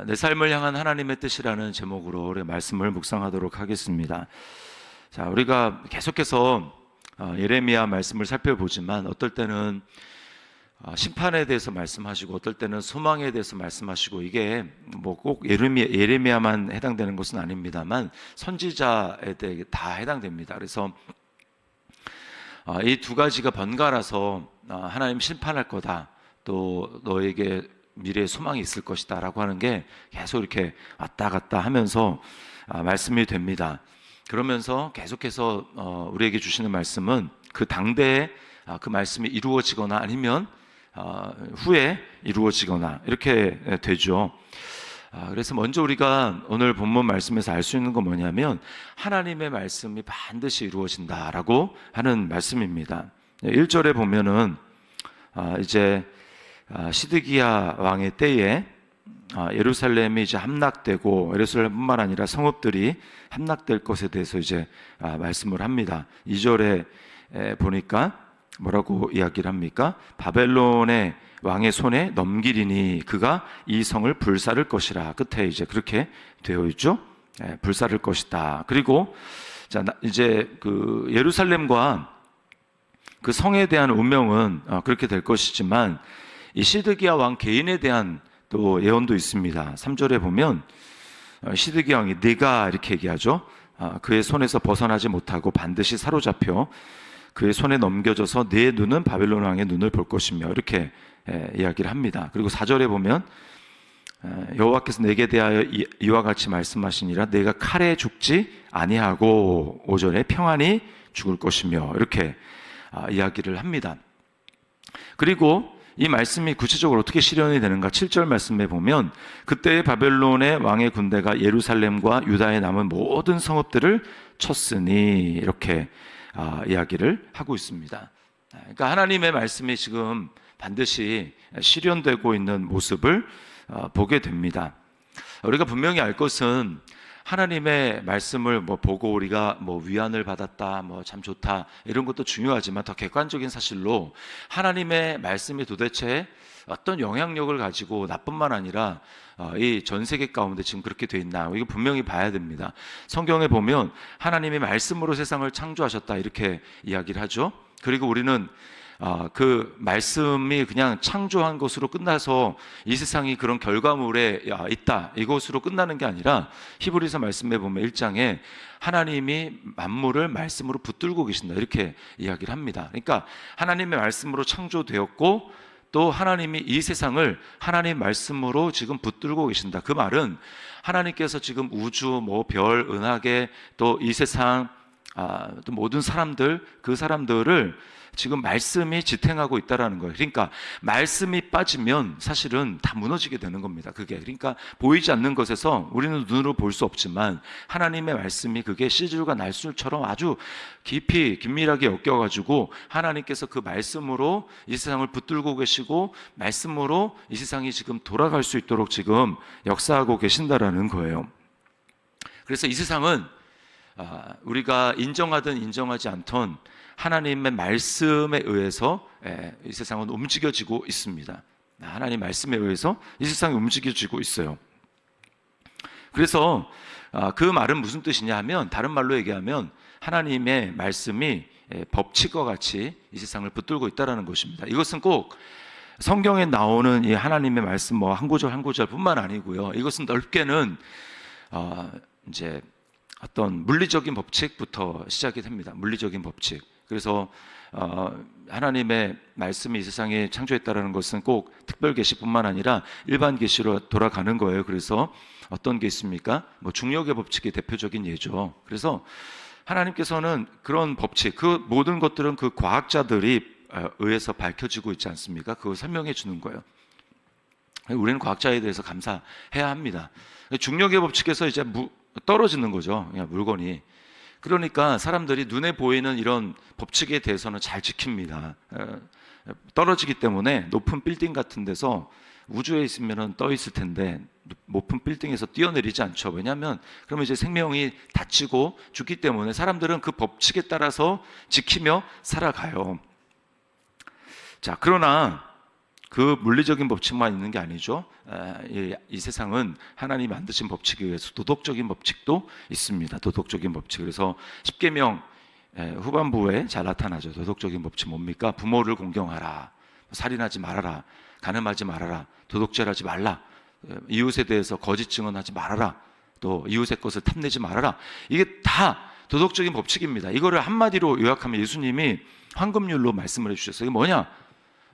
내 삶을 향한 하나님의 뜻이라는 제목으로 우리 말씀을 묵상하도록 하겠습니다. 자, 우리가 계속해서 예레미야 말씀을 살펴보지만 어떨 때는 심판에 대해서 말씀하시고 어떨 때는 소망에 대해서 말씀하시고, 이게 뭐 꼭 예레미야만 해당되는 것은 아닙니다만 선지자에 대해 다 해당됩니다. 그래서 이 두 가지가 번갈아서 하나님 심판할 거다, 또 너에게 미래에 소망이 있을 것이다 라고 하는 게 계속 이렇게 왔다 갔다 하면서 말씀이 됩니다. 그러면서 계속해서 우리에게 주시는 말씀은 그 당대에 그 말씀이 이루어지거나 아니면 후에 이루어지거나 이렇게 되죠. 그래서 먼저 우리가 오늘 본문 말씀에서 알 수 있는 건 뭐냐면 하나님의 말씀이 반드시 이루어진다라고 하는 말씀입니다. 1절에 보면은 이제 시드기야 왕의 때에 예루살렘이 이제 함락되고, 예루살렘뿐만 아니라 성읍들이 함락될 것에 대해서 이제 말씀을 합니다. 2절에 보니까 뭐라고 이야기를 합니까? 바벨론의 왕의 손에 넘기리니 그가 이 성을 불사를 것이라. 끝에 이제 그렇게 되어 있죠. 불사를 것이다. 그리고 자, 이제 그 예루살렘과 그 성에 대한 운명은 그렇게 될 것이지만 이 시드기야 왕 개인에 대한 또 예언도 있습니다. 3절에 보면 시드기야 왕이 네가 이렇게 얘기하죠. 그의 손에서 벗어나지 못하고 반드시 사로잡혀 그의 손에 넘겨져서 네 눈은 바벨론 왕의 눈을 볼 것이며, 이렇게 이야기를 합니다. 그리고 4절에 보면 여호와께서 내게 대하여 이와 같이 말씀하시니라. 내가 칼에 죽지 아니하고 5절에 평안히 죽을 것이며, 이렇게 이야기를 합니다. 그리고 이 말씀이 구체적으로 어떻게 실현이 되는가? 7절 말씀에 보면 그때 바벨론의 왕의 군대가 예루살렘과 유다에 남은 모든 성읍들을 쳤으니, 이렇게 이야기를 하고 있습니다. 그러니까 하나님의 말씀이 지금 반드시 실현되고 있는 모습을 보게 됩니다. 우리가 분명히 알 것은 하나님의 말씀을 보고 우리가 위안을 받았다, 참 좋다, 이런 것도 중요하지만 더 객관적인 사실로 하나님의 말씀이 도대체 어떤 영향력을 가지고 나뿐만 아니라 이 전 세계 가운데 지금 그렇게 돼 있나, 이거 분명히 봐야 됩니다. 성경에 보면 하나님이 말씀으로 세상을 창조하셨다, 이렇게 이야기를 하죠. 그리고 우리는 그 말씀이 그냥 창조한 것으로 끝나서 이 세상이 그런 결과물에 있다, 이것으로 끝나는 게 아니라 히브리서 말씀에 보면 1장에 하나님이 만물을 말씀으로 붙들고 계신다, 이렇게 이야기를 합니다. 그러니까 하나님의 말씀으로 창조되었고 또 하나님이 이 세상을 하나님 말씀으로 지금 붙들고 계신다. 그 말은 하나님께서 지금 우주, 별, 은하계, 또 이 세상, 또 모든 사람들, 그 사람들을 지금 말씀이 지탱하고 있다라는 거예요. 그러니까 말씀이 빠지면 사실은 다 무너지게 되는 겁니다. 그게 그러니까 보이지 않는 것에서 우리는 눈으로 볼 수 없지만 하나님의 말씀이 그게 씨줄과 날술처럼 아주 깊이 긴밀하게 엮여가지고 하나님께서 그 말씀으로 이 세상을 붙들고 계시고 말씀으로 이 세상이 지금 돌아갈 수 있도록 지금 역사하고 계신다라는 거예요. 그래서 이 세상은 우리가 인정하든 인정하지 않던 하나님의 말씀에 의해서 이 세상은 움직여지고 있습니다. 하나님 말씀에 의해서 이 세상이 움직여지고 있어요. 그래서 그 말은 무슨 뜻이냐 하면, 다른 말로 얘기하면 하나님의 말씀이 법칙과 같이 이 세상을 붙들고 있다는 것입니다. 이것은 꼭 성경에 나오는 이 하나님의 말씀 한 구절 한 구절뿐만 아니고요. 이것은 넓게는 이제 어떤 물리적인 법칙부터 시작이 됩니다. 물리적인 법칙. 그래서 하나님의 말씀이 이 세상에 창조했다는 것은 꼭 특별 계시뿐만 아니라 일반 계시로 돌아가는 거예요. 그래서 어떤 게 있습니까? 중력의 법칙이 대표적인 예죠. 그래서 하나님께서는 그런 법칙, 그 모든 것들은 그 과학자들이 의해서 밝혀지고 있지 않습니까? 그걸 설명해 주는 거예요. 우리는 과학자에 대해서 감사해야 합니다. 중력의 법칙에서 이제 떨어지는 거죠, 그냥 물건이. 그러니까 사람들이 눈에 보이는 이런 법칙에 대해서는 잘 지킵니다. 떨어지기 때문에 높은 빌딩 같은 데서 우주에 있으면 떠 있을 텐데 높은 빌딩에서 뛰어내리지 않죠. 왜냐하면 그러면 이제 생명이 다치고 죽기 때문에 사람들은 그 법칙에 따라서 지키며 살아가요. 자, 그러나 그 물리적인 법칙만 있는 게 아니죠. 이 세상은 하나님이 만드신 법칙에 의해서 도덕적인 법칙도 있습니다. 도덕적인 법칙. 그래서 십계명 후반부에 잘 나타나죠. 도덕적인 법칙 뭡니까? 부모를 공경하라, 살인하지 말아라, 간음하지 말아라, 도둑질하지 말라, 이웃에 대해서 거짓 증언하지 말아라, 또 이웃의 것을 탐내지 말아라. 이게 다 도덕적인 법칙입니다. 이거를 한마디로 요약하면 예수님이 황금률로 말씀을 해주셨어요. 이게 뭐냐?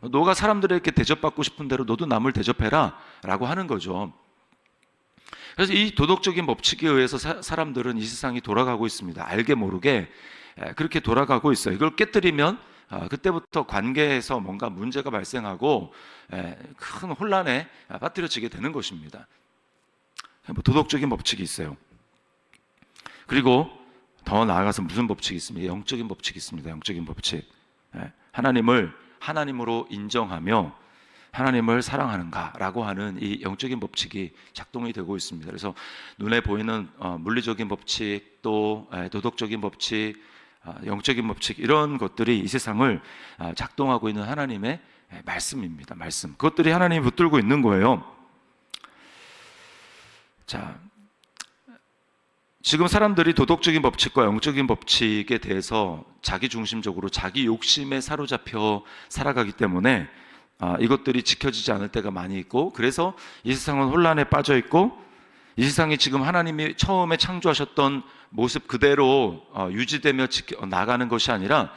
너가 사람들에게 대접받고 싶은 대로 너도 남을 대접해라 라고 하는 거죠. 그래서 이 도덕적인 법칙에 의해서 사람들은 이 세상이 돌아가고 있습니다. 알게 모르게 그렇게 돌아가고 있어요. 이걸 깨뜨리면 그때부터 관계에서 뭔가 문제가 발생하고 큰 혼란에 빠뜨려지게 되는 것입니다. 도덕적인 법칙이 있어요. 그리고 더 나아가서 무슨 법칙이 있습니까? 영적인 법칙이 있습니다. 영적인 법칙. 하나님을 하나님으로 인정하며 하나님을 사랑하는가라고 하는 이 영적인 법칙이 작동이 되고 있습니다. 그래서 눈에 보이는 물리적인 법칙, 또 도덕적인 법칙, 영적인 법칙, 이런 것들이 이 세상을 작동하고 있는 하나님의 말씀입니다. 말씀. 그것들이 하나님이 붙들고 있는 거예요. 자, 지금 사람들이 도덕적인 법칙과 영적인 법칙에 대해서 자기중심적으로 자기 욕심에 사로잡혀 살아가기 때문에 이것들이 지켜지지 않을 때가 많이 있고, 그래서 이 세상은 혼란에 빠져 있고, 이 세상이 지금 하나님이 처음에 창조하셨던 모습 그대로 유지되며 나가는 것이 아니라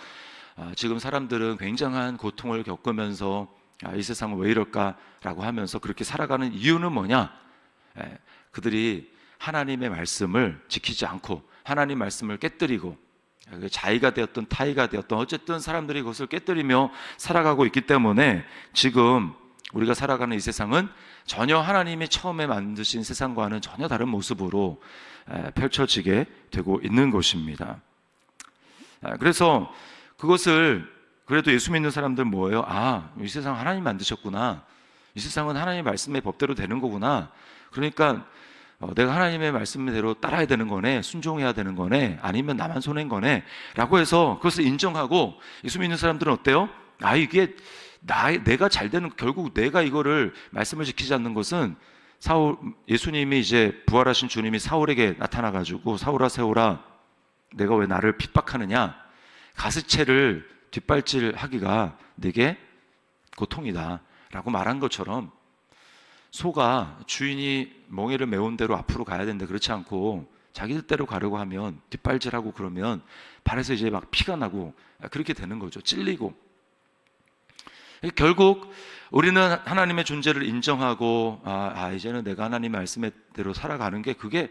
지금 사람들은 굉장한 고통을 겪으면서 이 세상은 왜 이럴까라고 하면서 그렇게 살아가는 이유는 뭐냐? 그들이 하나님의 말씀을 지키지 않고 하나님 말씀을 깨뜨리고, 자의가 되었던 타의가 되었던 어쨌든 사람들이 그것을 깨뜨리며 살아가고 있기 때문에 지금 우리가 살아가는 이 세상은 전혀 하나님이 처음에 만드신 세상과는 전혀 다른 모습으로 펼쳐지게 되고 있는 것입니다. 그래서 그것을 그래도 예수 믿는 사람들은 뭐예요? 이 세상 하나님 만드셨구나, 이 세상은 하나님의 말씀의 법대로 되는 거구나, 그러니까 내가 하나님의 말씀대로 따라야 되는 거네, 순종해야 되는 거네, 아니면 나만 손해인 거네 라고 해서 그것을 인정하고, 예수 믿는 사람들은 어때요? 이게 내가 잘 되는, 결국 내가 이거를 말씀을 지키지 않는 것은 예수님이 이제 부활하신 주님이 사울에게 나타나가지고 사울아 세울아 내가 왜 나를 핍박하느냐, 가스채를 뒷발질하기가 내게 고통이다 라고 말한 것처럼, 소가 주인이 멍에를 메운 대로 앞으로 가야 되는데 그렇지 않고 자기 뜻대로 가려고 하면 뒷발질하고 그러면 발에서 이제 막 피가 나고 그렇게 되는 거죠. 찔리고. 결국 우리는 하나님의 존재를 인정하고 이제는 내가 하나님의 말씀대로 살아가는 게 그게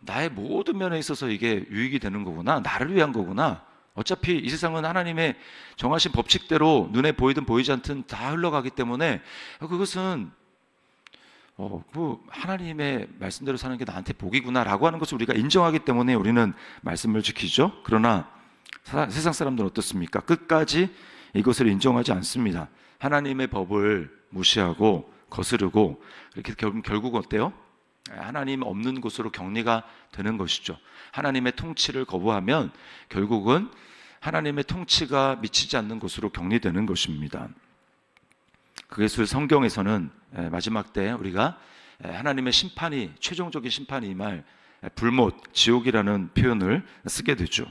나의 모든 면에 있어서 이게 유익이 되는 거구나, 나를 위한 거구나. 어차피 이 세상은 하나님의 정하신 법칙대로 눈에 보이든 보이지 않든 다 흘러가기 때문에 그것은 하나님의 말씀대로 사는 게 나한테 복이구나 라고 하는 것을 우리가 인정하기 때문에 우리는 말씀을 지키죠. 그러나 세상 사람들은 어떻습니까? 끝까지 이것을 인정하지 않습니다. 하나님의 법을 무시하고 거스르고, 이렇게 결국 어때요? 하나님 없는 곳으로 격리가 되는 것이죠. 하나님의 통치를 거부하면 결국은 하나님의 통치가 미치지 않는 곳으로 격리되는 것입니다. 그래서 성경에서는 마지막 때 우리가 하나님의 심판이, 최종적인 심판이 임할 불못, 지옥이라는 표현을 쓰게 되죠.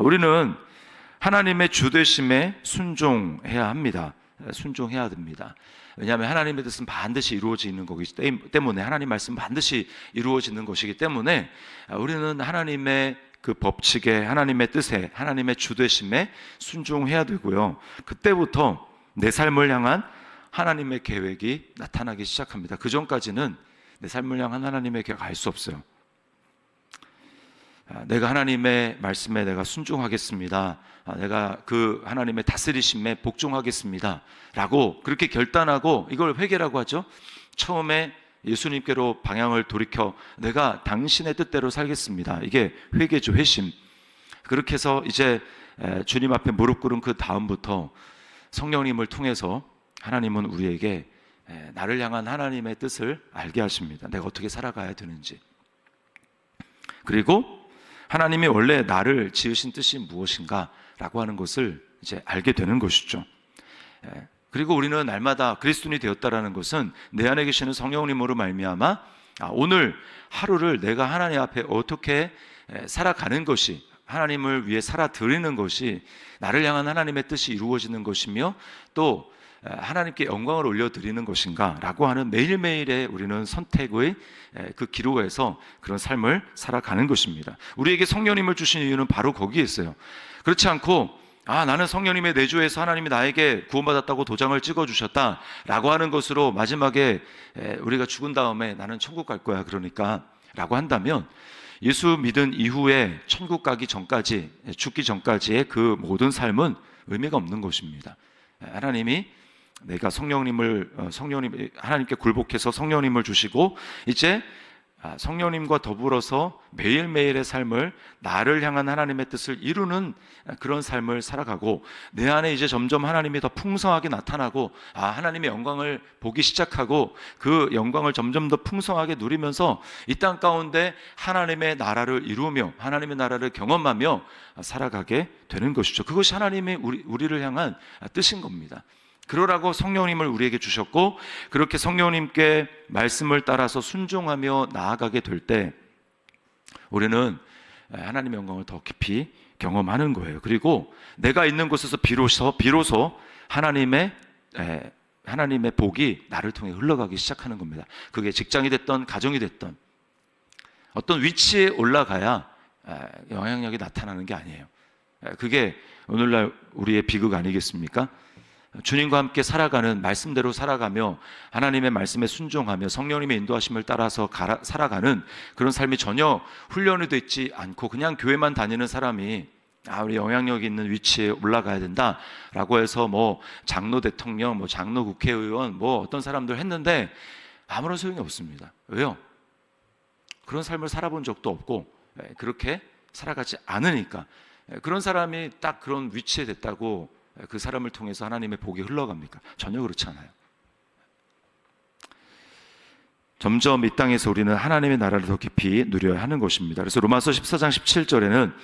우리는 하나님의 주되심에 순종해야 합니다. 순종해야 됩니다. 왜냐하면 하나님의 뜻은 반드시 이루어지는 거기 때문에, 하나님 말씀은 반드시 이루어지는 것이기 때문에 우리는 하나님의 그 법칙에, 하나님의 뜻에, 하나님의 주되심에 순종해야 되고요. 그때부터 내 삶을 향한 하나님의 계획이 나타나기 시작합니다. 그 전까지는 내 삶을 향한 하나님의 계획 알 수 없어요. 내가 하나님의 말씀에 내가 순종하겠습니다, 내가 그 하나님의 다스리심에 복종하겠습니다 라고 그렇게 결단하고, 이걸 회개라고 하죠. 처음에 예수님께로 방향을 돌이켜 내가 당신의 뜻대로 살겠습니다, 이게 회개죠. 회심. 그렇게 해서 이제 주님 앞에 무릎 꿇은 그 다음부터 성령님을 통해서 하나님은 우리에게 나를 향한 하나님의 뜻을 알게 하십니다. 내가 어떻게 살아가야 되는지. 그리고 하나님이 원래 나를 지으신 뜻이 무엇인가 라고 하는 것을 이제 알게 되는 것이죠. 그리고 우리는 날마다 그리스도인이 되었다라는 것은 내 안에 계시는 성령님으로 말미암아 오늘 하루를 내가 하나님 앞에 어떻게 살아가는 것이, 하나님을 위해 살아드리는 것이 나를 향한 하나님의 뜻이 이루어지는 것이며 또 하나님께 영광을 올려드리는 것인가 라고 하는 매일매일의 우리는 선택의 그 기로에서 그런 삶을 살아가는 것입니다. 우리에게 성령님을 주신 이유는 바로 거기에 있어요. 그렇지 않고 나는 성령님의 내주에서 하나님이 나에게 구원받았다고 도장을 찍어주셨다 라고 하는 것으로 마지막에 우리가 죽은 다음에 나는 천국 갈 거야 그러니까 라고 한다면 예수 믿은 이후에 천국 가기 전까지, 죽기 전까지의 그 모든 삶은 의미가 없는 것입니다. 하나님이 내가 하나님께 굴복해서 성령님을 주시고 이제 성령님과 더불어서 매일매일의 삶을 나를 향한 하나님의 뜻을 이루는 그런 삶을 살아가고 내 안에 이제 점점 하나님이 더 풍성하게 나타나고 하나님의 영광을 보기 시작하고 그 영광을 점점 더 풍성하게 누리면서 이 땅 가운데 하나님의 나라를 이루며 하나님의 나라를 경험하며 살아가게 되는 것이죠. 그것이 하나님의 우리를 향한 뜻인 겁니다. 그러라고 성령님을 우리에게 주셨고 그렇게 성령님께 말씀을 따라서 순종하며 나아가게 될 때 우리는 하나님의 영광을 더 깊이 경험하는 거예요. 그리고 내가 있는 곳에서 비로소 하나님의 복이 나를 통해 흘러가기 시작하는 겁니다. 그게 직장이 됐던 가정이 됐던 어떤 위치에 올라가야 영향력이 나타나는 게 아니에요. 그게 오늘날 우리의 비극 아니겠습니까? 주님과 함께 살아가는, 말씀대로 살아가며 하나님의 말씀에 순종하며 성령님의 인도하심을 따라서 살아가는 그런 삶이 전혀 훈련이 되지 않고 그냥 교회만 다니는 사람이 우리 영향력 있는 위치에 올라가야 된다라고 해서 장로 대통령, 장로 국회의원, 어떤 사람들 했는데 아무런 소용이 없습니다. 왜요? 그런 삶을 살아본 적도 없고 그렇게 살아가지 않으니까. 그런 사람이 딱 그런 위치에 됐다고 그 사람을 통해서 하나님의 복이 흘러갑니까? 전혀 그렇지 않아요. 점점 이 땅에서 우리는 하나님의 나라를 더 깊이 누려야 하는 것입니다. 그래서 로마서 14장 17절에는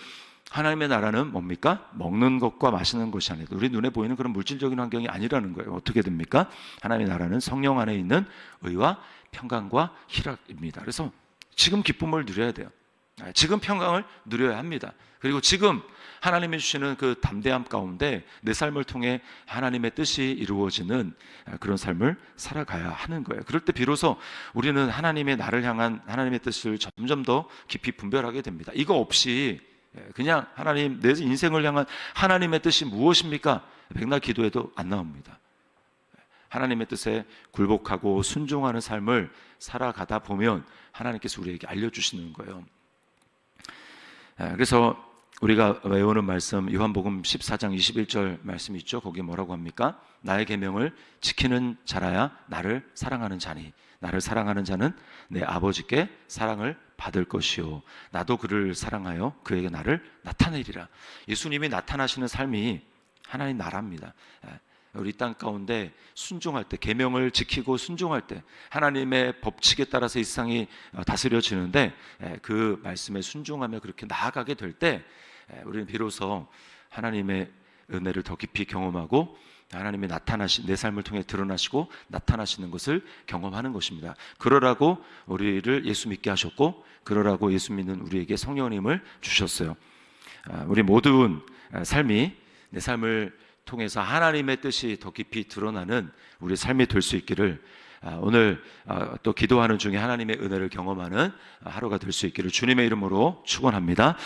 하나님의 나라는 뭡니까? 먹는 것과 마시는 것이 아니라 우리 눈에 보이는 그런 물질적인 환경이 아니라는 거예요. 어떻게 됩니까? 하나님의 나라는 성령 안에 있는 의와 평강과 희락입니다. 그래서 지금 기쁨을 누려야 돼요. 지금 평강을 누려야 합니다. 그리고 지금 하나님이 주시는 그 담대함 가운데 내 삶을 통해 하나님의 뜻이 이루어지는 그런 삶을 살아가야 하는 거예요. 그럴 때 비로소 우리는 하나님의 나를 향한 하나님의 뜻을 점점 더 깊이 분별하게 됩니다. 이거 없이 그냥 하나님, 내 인생을 향한 하나님의 뜻이 무엇입니까? 백날 기도해도 안 나옵니다. 하나님의 뜻에 굴복하고 순종하는 삶을 살아가다 보면 하나님께서 우리에게 알려주시는 거예요. 그래서 우리가 외우는 말씀, 요한복음 14장 21절 말씀 있죠? 거기에 뭐라고 합니까? 나의 계명을 지키는 자라야 나를 사랑하는 자니 나를 사랑하는 자는 내 아버지께 사랑을 받을 것이요 나도 그를 사랑하여 그에게 나를 나타내리라. 예수님이 나타나시는 삶이 하나님 나라입니다. 우리 땅 가운데 순종할 때, 계명을 지키고 순종할 때 하나님의 법칙에 따라서 이 세상이 다스려지는데 그 말씀에 순종하며 그렇게 나아가게 될 때 우리는 비로소 하나님의 은혜를 더 깊이 경험하고 하나님의 내 삶을 통해 드러나시고 나타나시는 것을 경험하는 것입니다. 그러라고 우리를 예수 믿게 하셨고 그러라고 예수 믿는 우리에게 성령님을 주셨어요. 우리 모든 삶이 내 삶을 통해서 하나님의 뜻이 더 깊이 드러나는 우리의 삶이 될 수 있기를 오늘 또 기도하는 중에 하나님의 은혜를 경험하는 하루가 될 수 있기를 주님의 이름으로 축원합니다.